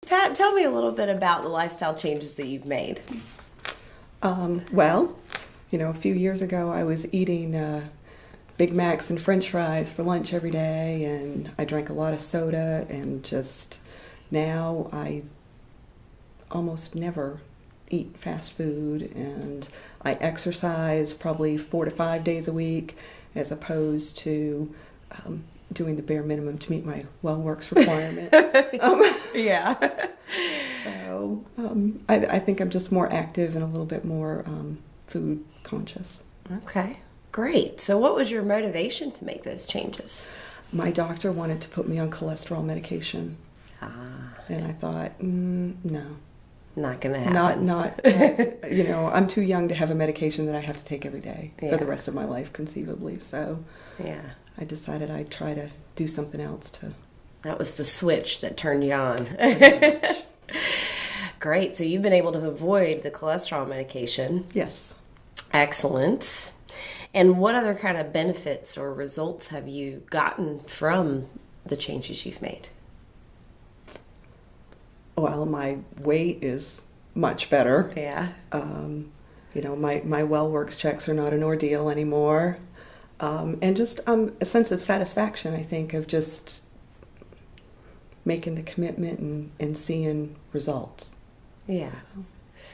Pat, tell me a little bit about the lifestyle changes that you've made. Well, a few years ago I was eating Big Macs and French fries for lunch every day, and I drank a lot of soda, and just now I almost never eat fast food, and I exercise probably 4 to 5 days a week as opposed to doing the bare minimum to meet my WellWorx requirement. Yeah. So I think I'm just more active and a little bit more food conscious. Okay, great. So what was your motivation to make those changes? My doctor wanted to put me on cholesterol medication. And I thought, no. Not going to happen. Not I'm too young to have a medication that I have to take every day for the rest of my life, conceivably. So yeah, I decided I'd try to do something else to... That was the switch that turned you on. Great. So you've been able to avoid the cholesterol medication. Yes. Excellent. And what other kind of benefits or results have you gotten from the changes you've made? Well, my weight is much better. Yeah. My WellWorx checks are not an ordeal anymore. And just a sense of satisfaction, I think, of just making the commitment and seeing results. Yeah.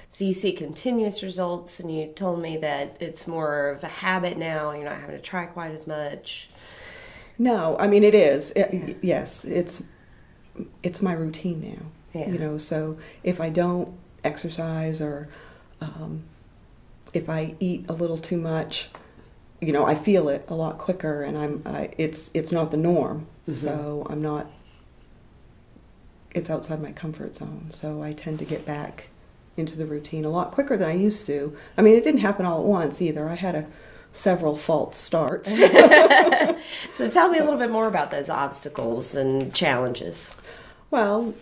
So you see continuous results, and you told me that it's more of a habit now. You're not having to try quite as much. No, I mean, it is. Yes, it's my routine now. Yeah. So if I don't exercise or if I eat a little too much, I feel it a lot quicker, and it's not the norm. Mm-hmm. So I'm not. It's outside my comfort zone, so I tend to get back into the routine a lot quicker than I used to. I mean, it didn't happen all at once either. I had several false starts. So tell me a little bit more about those obstacles and challenges. Well,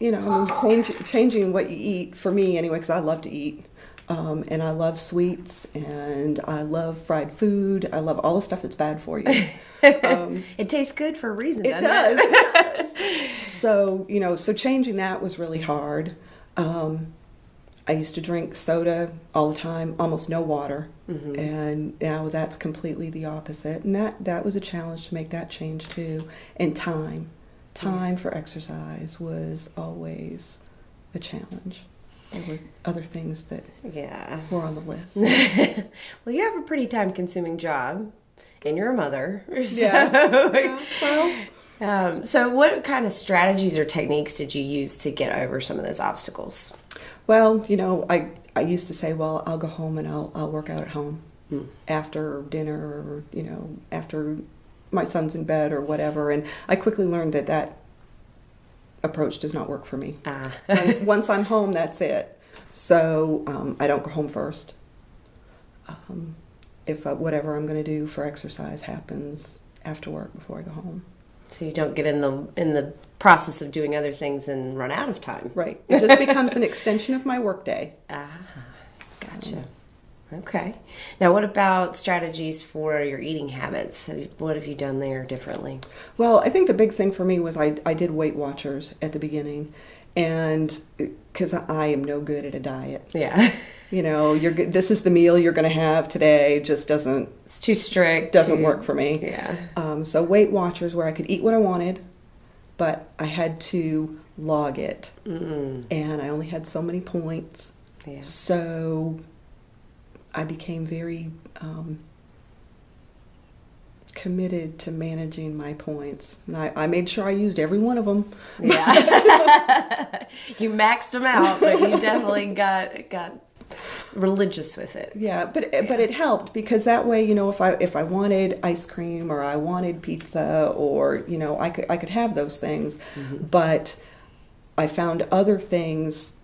changing what you eat, for me anyway, because I love to eat. And I love sweets, and I love fried food. I love all the stuff that's bad for you. It tastes good for a reason, doesn't it? It does. So changing that was really hard. I used to drink soda all the time, almost no water. Mm-hmm. And now that's completely the opposite. And that was a challenge to make that change too. And time for exercise was always a challenge. There were other things that were on the list. Well, you have a pretty time-consuming job, and you're a mother. So, Well, so what kind of strategies or techniques did you use to get over some of those obstacles? Well, I used to say, well, I'll go home and I'll work out at home after dinner, or after my son's in bed or whatever. And I quickly learned that approach does not work for me. Once I'm home, that's it. So I don't go home first. If whatever I'm going to do for exercise happens after work before I go home. So you don't get in the process of doing other things and run out of time. Right. It just becomes an extension of my workday. Gotcha. Okay. Now, what about strategies for your eating habits? What have you done there differently? Well, I think the big thing for me was I did Weight Watchers at the beginning, and because I am no good at a diet. Yeah. This is the meal you're going to have today. Just doesn't. It's too strict. Doesn't work for me. Yeah. So Weight Watchers, where I could eat what I wanted, but I had to log it, and I only had so many points. Yeah. So I became very committed to managing my points. And I made sure I used every one of them. Yeah. You maxed them out, but you definitely got religious with it. Yeah, but it helped, because that way, if I wanted ice cream or I wanted pizza, or I could have those things. Mm-hmm. But I found other things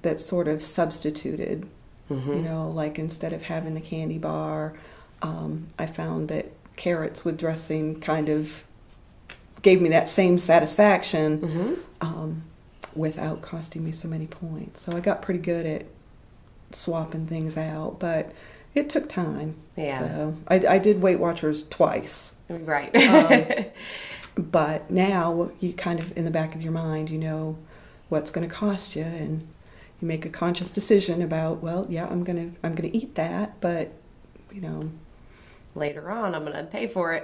that sort of substituted. Mm-hmm. Like instead of having the candy bar, I found that carrots with dressing kind of gave me that same satisfaction, without costing me so many points. So I got pretty good at swapping things out, but it took time. Yeah. So I did Weight Watchers twice. Right. But now you kind of, in the back of your mind, you know what's going to cost you, and you make a conscious decision about, well, yeah, I'm gonna eat that, but you know, later on I'm gonna pay for it.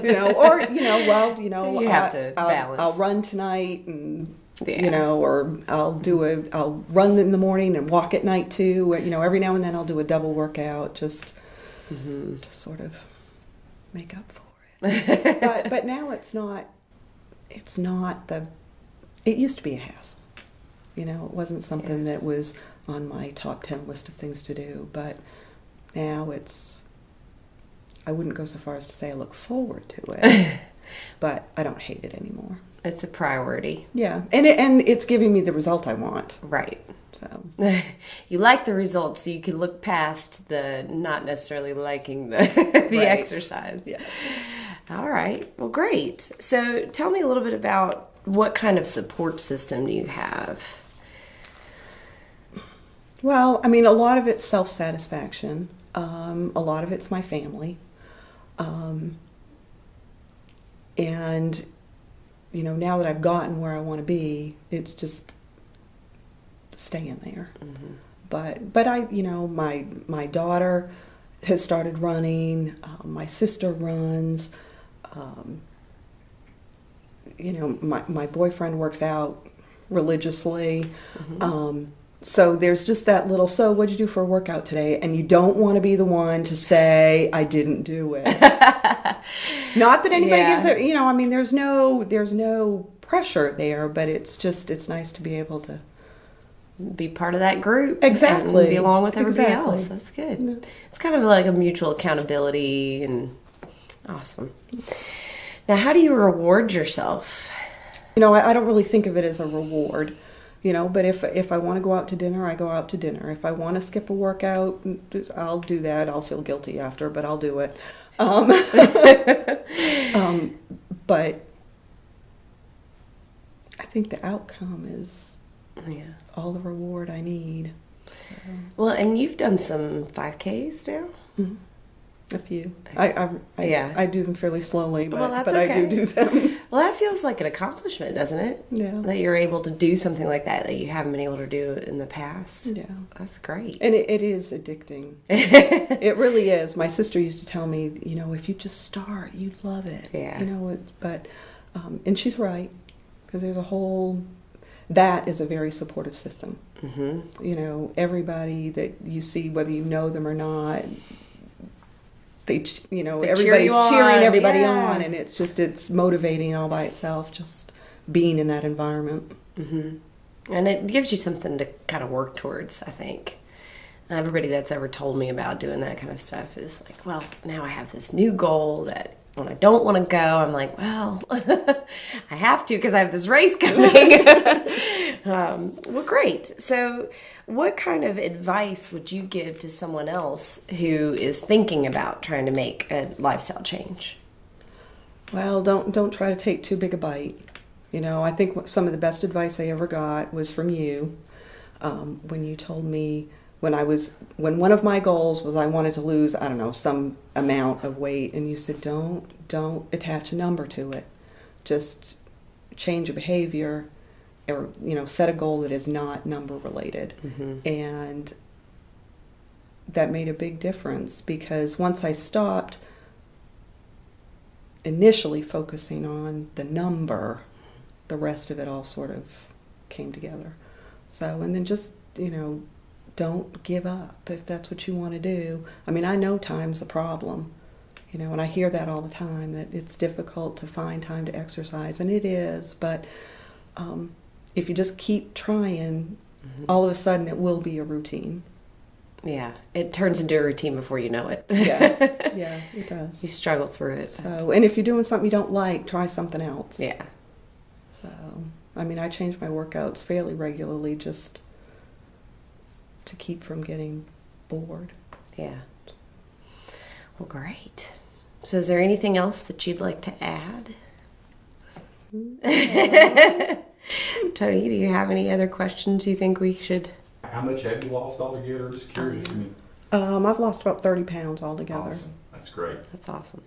you know, or you know, well, you know, you have to balance. I'll run tonight, and Yeah. you know, or I'll run in the morning and walk at night too. You know, every now and then I'll do a double workout just to sort of make up for it. but now it's not the. It used to be a hassle. You know, it wasn't something that was on my top 10 list of things to do, but now I wouldn't go so far as to say I look forward to it, but I don't hate it anymore. It's a priority. Yeah, and it's giving me the result I want. Right. So you like the results, so you can look past the not necessarily liking the the exercise. Yeah. All right. Well, great. So tell me a little bit about what kind of support system do you have? Well, I mean, a lot of it's self-satisfaction. A lot of it's my family. And, you know, now that I've gotten where I want to be, it's just staying there. But I, you know, my daughter has started running. My sister runs. You know, my boyfriend works out religiously. So there's just that little, so what'd you do for a workout today? And you don't want to be the one to say, I didn't do it. Not that anybody gives it, you know, I mean, there's no pressure there, but it's nice to be able to be part of that group. Exactly. And be along with everybody Exactly. else. That's good. Yeah. It's kind of like a mutual accountability, and awesome. Now, how do you reward yourself? You know, I don't really think of it as a reward, you know, but if I want to go out to dinner, I go out to dinner. If I want to skip a workout, I'll do that. I'll feel guilty after, but I'll do it. But I think the outcome is all the reward I need. So. Well, and you've done some 5Ks now? Mm-hmm. A few. I do them fairly slowly, but okay. I do them. Well, that feels like an accomplishment, doesn't it? Yeah. That you're able to do something like that you haven't been able to do in the past. Yeah. That's great. And it is addicting. It really is. My sister used to tell me, you know, if you just start, you'd love it. Yeah. You know, and she's right, because there's that is a very supportive system. Mm-hmm. You know, everybody that you see, whether you know them or not, everybody's cheering everybody on, and it's motivating all by itself, just being in that environment. Mm-hmm. And it gives you something to kind of work towards, I think. Everybody that's ever told me about doing that kind of stuff is like, well, now I have this new goal that when I don't want to go, I'm like, well, I have to because I have this race coming. Well, great. So what kind of advice would you give to someone else who is thinking about trying to make a lifestyle change? Well, don't try to take too big a bite. You know, I think some of the best advice I ever got was from you, when you told me when one of my goals was I wanted to lose, I don't know, some amount of weight, and you said don't attach a number to it. Just change a behavior, or, you know, set a goal that is not number related. Mm-hmm. And that made a big difference, because once I stopped initially focusing on the number, the rest of it all sort of came together. So, and then just, you know, don't give up if that's what you want to do. I mean, I know time's a problem, you know, and I hear that all the time, that it's difficult to find time to exercise, and it is, but if you just keep trying, all of a sudden it will be a routine. Yeah, it turns into a routine before you know it. Yeah, it does. You struggle through it. So, and if you're doing something you don't like, try something else. Yeah. So, I mean, I change my workouts fairly regularly just to keep from getting bored. Yeah. Well, great. So is there anything else that you'd like to add? Tony, do you have any other questions you think we should? How much have you lost altogether? Just curious. I've lost about 30 pounds altogether. Awesome. That's great. That's awesome.